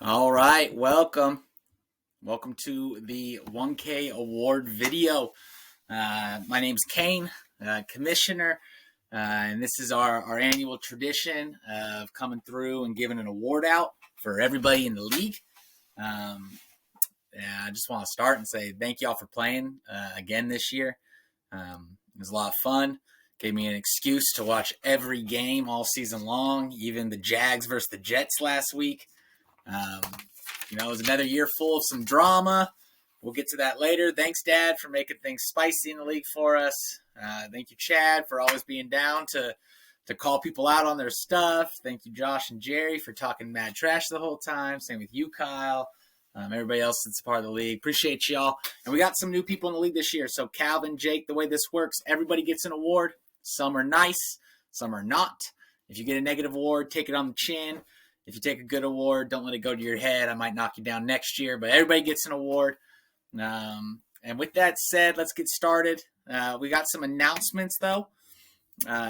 All right, welcome. Welcome to the 1K award video. My name's Kane, commissioner, and this is our annual tradition of coming through and giving an award out for everybody in the league. I just want to start and say thank y'all for playing again this year. It was a lot of fun. Gave me an excuse to watch every game all season long, even the Jags versus the Jets last week. It was another year full of some drama. We'll get to that later. Thanks, Dad, for making things spicy in the league for us. Thank you, Chad, for always being down to call people out on their stuff. Thank you, Josh and Jerry, for talking mad trash the whole time. Same with you, Kyle. Everybody else that's a part of the league. Appreciate y'all. And we got some new people in the league this year. So Calvin, Jake, the way this works, everybody gets an award. Some are nice, some are not. If you get a negative award, take it on the chin. If you take a good award, don't let it go to your head. I might knock you down next year, but everybody gets an award. And with that said, let's get started. We got some announcements, though.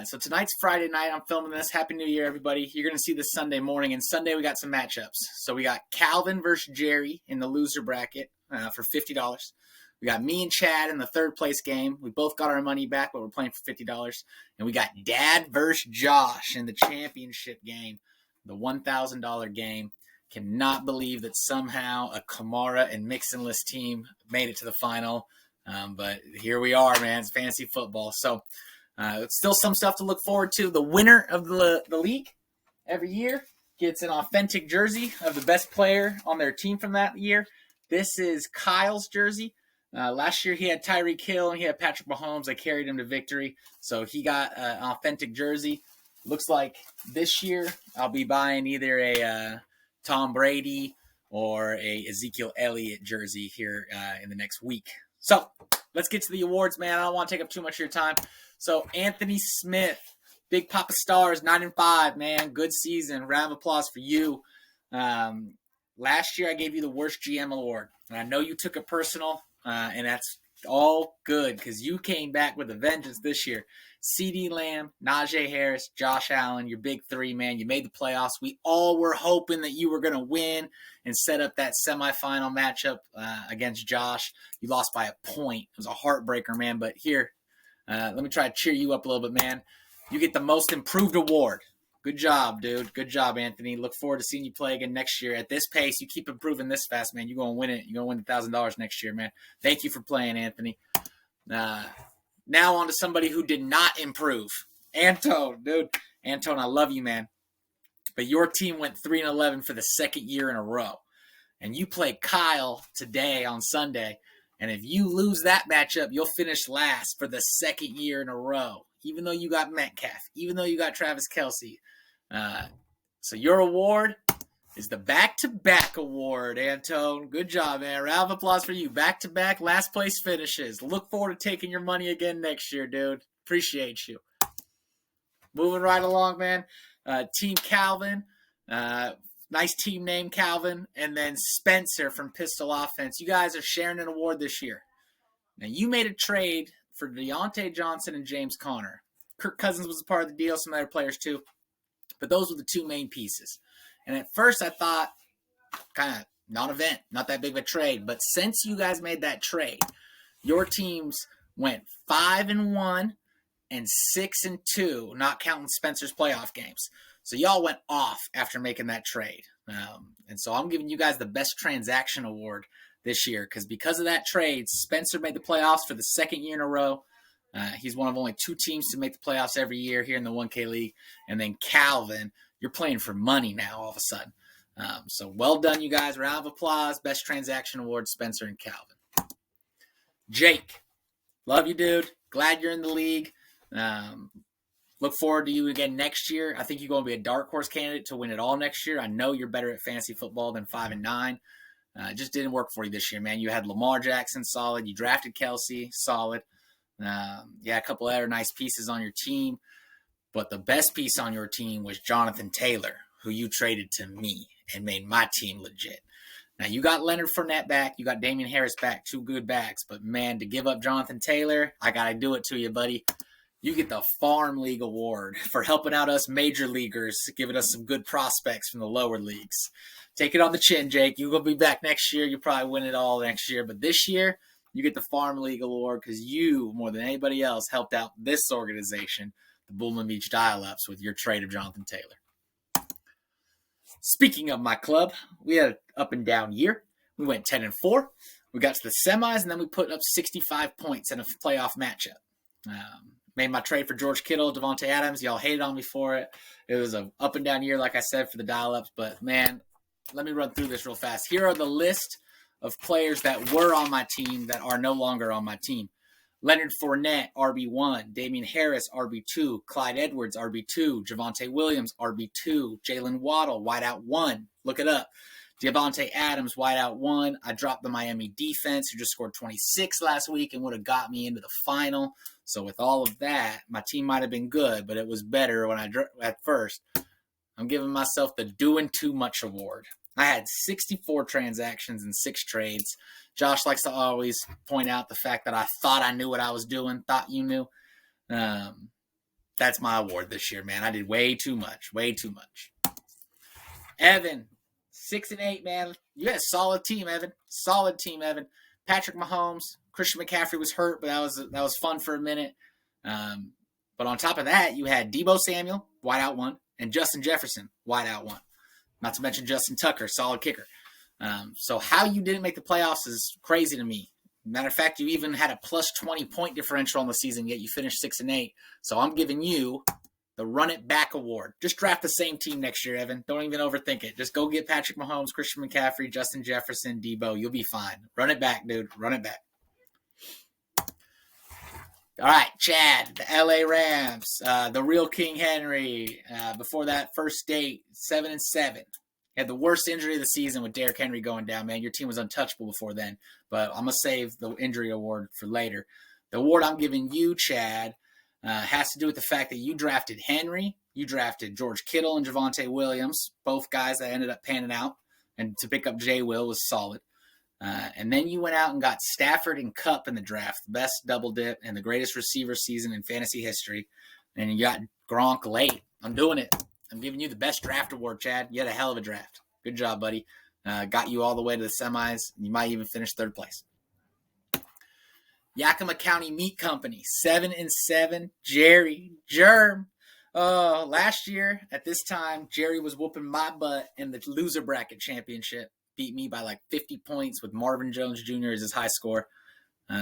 So tonight's Friday night. I'm filming this. Happy New Year, everybody. You're going to see this Sunday morning. And Sunday, we got some matchups. So we got Calvin versus Jerry in the loser bracket for $50. We got me and Chad in the third place game. We both got our money back, but we're playing for $50. And we got Dad versus Josh in the championship game. The $1,000 game. Cannot believe that somehow a Kamara and Mixonless team made it to the final. But here we are, man. It's fantasy football. So it's still some stuff to look forward to. The winner of the league every year gets an authentic jersey of the best player on their team from that year. This is Kyle's jersey. Last year he had Tyreek Hill and he had Patrick Mahomes. I carried him to victory. So he got an authentic jersey. Looks like this year I'll be buying either a Tom Brady or a Ezekiel Elliott jersey here in the next week. So let's get to the awards, man. I don't want to take up too much of your time. So Anthony Smith, Big Papa Stars, 9-5, man. Good season. Round of applause for you. Last year I gave you the worst GM award. And I know you took it personal, and that's all good because you came back with a vengeance this year. CeeDee Lamb, Najee Harris, Josh Allen, your big three, man. You made the playoffs. We all were hoping that you were going to win and set up that semifinal matchup against Josh. You lost by a point. It was a heartbreaker, man. But here, let me try to cheer you up a little bit, man. You get the most improved award. Good job, dude. Good job, Anthony. Look forward to seeing you play again next year. At this pace, you keep improving this fast, man. You're going to win it. You're going to win the $1,000 next year, man. Thank you for playing, Anthony. Now on to somebody who did not improve. Antone, dude. Antone, I love you, man. But your team went 3-11 for the second year in a row. And you play Kyle today on Sunday. And if you lose that matchup, you'll finish last for the second year in a row. Even though you got Metcalf. Even though you got Travis Kelce. So your award is the back-to-back award, Antone. Good job, man. Round of applause for you. Back-to-back last place finishes. Look forward to taking your money again next year, dude. Appreciate you. Moving right along, man. Team Calvin. Nice team name, Calvin. And then Spencer from Pistol Offense. You guys are sharing an award this year. Now, you made a trade for Deontay Johnson and James Conner. Kirk Cousins was a part of the deal. Some other players, too. But those were the two main pieces. And at first I thought, kind of non-event, not that big of a trade. But since you guys made that trade, your teams went 5-1 and 6-2, not counting Spencer's playoff games. So y'all went off after making that trade. And so I'm giving you guys the best transaction award this year because of that trade, Spencer made the playoffs for the second year in a row. He's one of only two teams to make the playoffs every year here in the 1K League. And then Calvin, you're playing for money now all of a sudden. So well done, you guys. Round of applause. Best transaction award, Spencer and Calvin. Jake, love you, dude. Glad you're in the league. Look forward to you again next year. I think you're going to be a dark horse candidate to win it all next year. I know you're better at fantasy football than 5-9. It just didn't work for you this year, man. You had Lamar Jackson, solid. You drafted Kelce, solid. A couple other nice pieces on your team. But the best piece on your team was Jonathan Taylor, who you traded to me and made my team legit. Now, you got Leonard Fournette back. You got Damian Harris back. Two good backs. But, man, to give up Jonathan Taylor, I got to do it to you, buddy. you get the Farm League Award for helping out us major leaguers, giving us some good prospects from the lower leagues. Take it on the chin, Jake. You're going to be back next year. You'll probably win it all next year. But this year, you get the Farm League Award because you, more than anybody else, helped out this organization, the Bullman Beach Dial-Ups, with your trade of Jonathan Taylor. Speaking of my club, we had an up and down year. We went 10-4. We got to the semis, and then we put up 65 points in a playoff matchup. Made my trade for George Kittle, Devontae Adams. Y'all hated on me for it. It was an up and down year, like I said, for the Dial-Ups. But, man, let me run through this real fast. Here are the list of players that were on my team that are no longer on my team. Leonard Fournette, RB1. Damian Harris, RB2. Clyde Edwards, RB2. Javonte Williams, RB2. Jalen Waddle, wideout 1. Look it up. Devontae Adams, wideout 1. I dropped the Miami defense, who just scored 26 last week and would have got me into the final. So with all of that, my team might have been good, but it was better when at first. I'm giving myself the doing too much award. I had 64 transactions and 6 trades. Josh likes to always point out the fact that I thought I knew what I was doing, thought you knew. That's my award this year, man. I did way too much. Evan, 6-8, man. You had a solid team, Evan. Solid team, Evan. Patrick Mahomes, Christian McCaffrey was hurt, but that was fun for a minute. But on top of that, you had Deebo Samuel, wideout 1, and Justin Jefferson, wideout 1. Not to mention Justin Tucker, solid kicker. So how you didn't make the playoffs is crazy to me. Matter of fact, you even had a plus 20 point differential on the season, yet you finished 6-8. So I'm giving you the Run It Back Award. Just draft the same team next year, Evan. Don't even overthink it. Just go get Patrick Mahomes, Christian McCaffrey, Justin Jefferson, Deebo. You'll be fine. Run it back, dude. Run it back. All right, Chad, the LA Rams, the real King Henry. Before that first date, 7-7. Had the worst injury of the season with Derrick Henry going down, man. Your team was untouchable before then. But I'm going to save the injury award for later. The award I'm giving you, Chad, has to do with the fact that you drafted Henry, you drafted George Kittle and Javonte Williams, both guys that ended up panning out. And to pick up J. Will was solid. And then you went out and got Stafford and Kupp in the draft, the best double dip and the greatest receiver season in fantasy history. And you got Gronk late. I'm doing it. I'm giving you the best draft award, Chad. You had a hell of a draft. Good job, buddy. Got you all the way to the semis. You might even finish 3rd place. Yakima County Meat Company, 7-7. Jerry Germ. Last year at this time, Jerry was whooping my butt in the loser bracket championship. Beat me by like 50 points with Marvin Jones Jr. as his high score.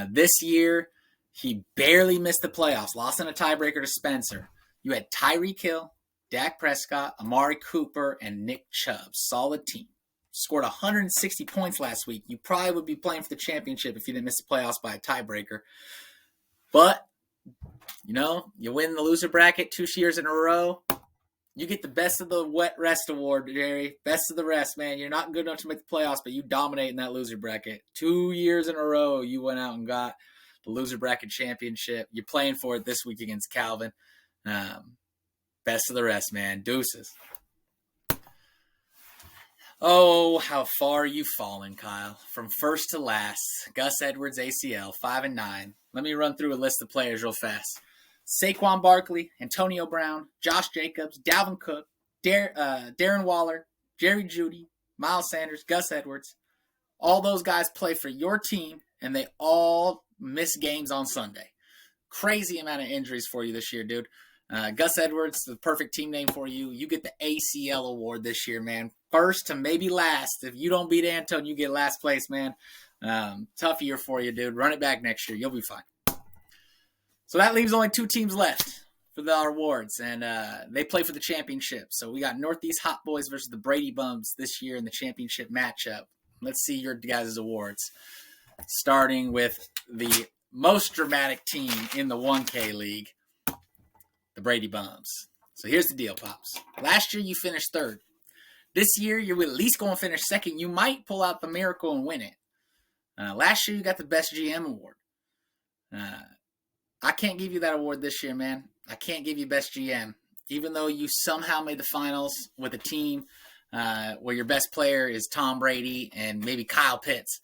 This year, he barely missed the playoffs. Lost in a tiebreaker to Spencer. You had Tyreek Hill, Dak Prescott, Amari Cooper, and Nick Chubb. Solid team. Scored 160 points last week. You probably would be playing for the championship if you didn't miss the playoffs by a tiebreaker. But, you win the loser bracket 2 years in a row. You get the best of the wet rest award, Jerry. Best of the rest, man. You're not good enough to make the playoffs, but you dominate in that loser bracket. 2 years in a row, you went out and got the loser bracket championship. You're playing for it this week against Calvin. Best of the rest, man. Deuces. Oh, how far you've fallen, Kyle. From first to last. Gus Edwards, ACL, 5-9. Let me run through a list of players real fast. Saquon Barkley, Antonio Brown, Josh Jacobs, Dalvin Cook, Darren Waller, Jerry Jeudy, Miles Sanders, Gus Edwards. All those guys play for your team, and they all miss games on Sunday. Crazy amount of injuries for you this year, dude. Gus Edwards, the perfect team name for you. You get the ACL award this year, man. First to maybe last. If you don't beat Anton, you get last place, man. Tough year for you, dude. Run it back next year. You'll be fine. So that leaves only 2 teams left for the awards, and they play for the championship. So we got Northeast Hot Boys versus the Brady Bums this year in the championship matchup. Let's see your guys' awards. Starting with the most dramatic team in the 1K League, the Brady Bums. So here's the deal, Pops. Last year you finished 3rd. This year you're at least going to finish 2nd. You might pull out the miracle and win it. Last year you got the Best GM award. I can't give you that award this year, man. I can't give you Best GM. Even though you somehow made the finals with a team where your best player is Tom Brady and maybe Kyle Pitts.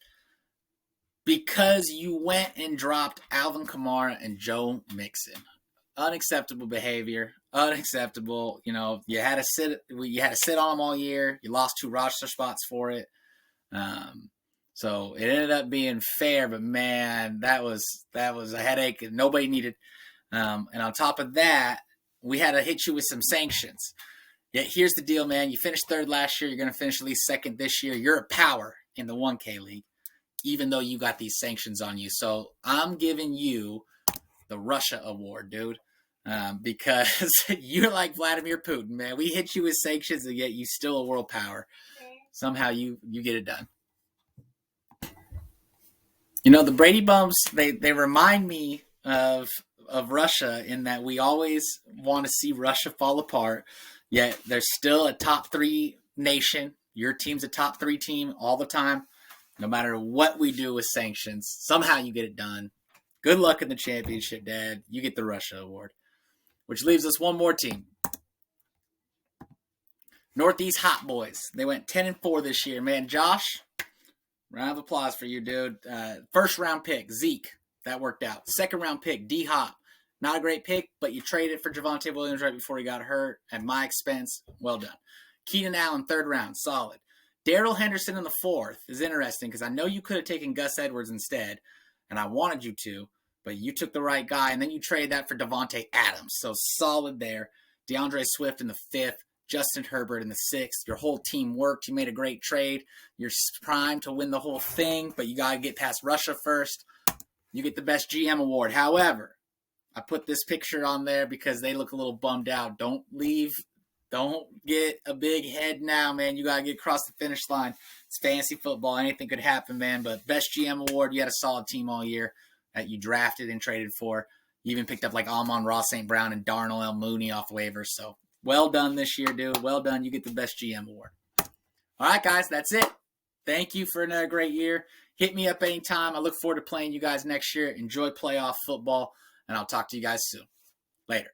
Because you went and dropped Alvin Kamara and Joe Mixon. unacceptable behavior. Unacceptable. You know, you had to sit on him all year. You lost 2 roster spots for it. So it ended up being fair, but man, that was a headache and nobody needed. And on top of that, we had to hit you with some sanctions. Yet here's the deal, man. You finished 3rd last year. You're going to finish at least 2nd this year. You're a power in the 1K league, even though you got these sanctions on you. So I'm giving you the Russia award, dude, because you're like Vladimir Putin, man. We hit you with sanctions, and yet you still a world power. Somehow you get it done. You know, the Brady Bumps, they remind me of Russia in that we always want to see Russia fall apart, yet they're still a top 3 nation. Your team's a top 3 team all the time. No matter what we do with sanctions, somehow you get it done. Good luck in the championship, Dad. You get the Russia award. Which leaves us one more team. Northeast Hot Boys. They went 10-4 this year. Man, Josh, round of applause for you, dude. 1st round pick, Zeke. That worked out. 2nd round pick, D-Hop. Not a great pick, but you traded for Javonte Williams right before he got hurt at my expense. Well done. Keenan Allen, 3rd round. Solid. Darrell Henderson in the 4th is interesting because I know you could have taken Gus Edwards instead, and I wanted you to, but you took the right guy, and then you traded that for Devontae Adams. So solid there. DeAndre Swift in the 5th. Justin Herbert in the 6th. Your whole team worked. You made a great trade. You're primed to win the whole thing, but you got to get past Russia first. You get the best GM award. However, I put this picture on there because they look a little bummed out. Don't leave. Don't get a big head now, man. You got to get across the finish line. It's fantasy football. Anything could happen, man. But best GM award, you had a solid team all year that you drafted and traded for. You even picked up like Amon-Ra St. Brown and Darnell L. Mooney off waivers. So well done this year, dude. Well done. You get the best GM award. All right, guys, that's it. Thank you for another great year. Hit me up anytime. I look forward to playing you guys next year. Enjoy playoff football, and I'll talk to you guys soon. Later.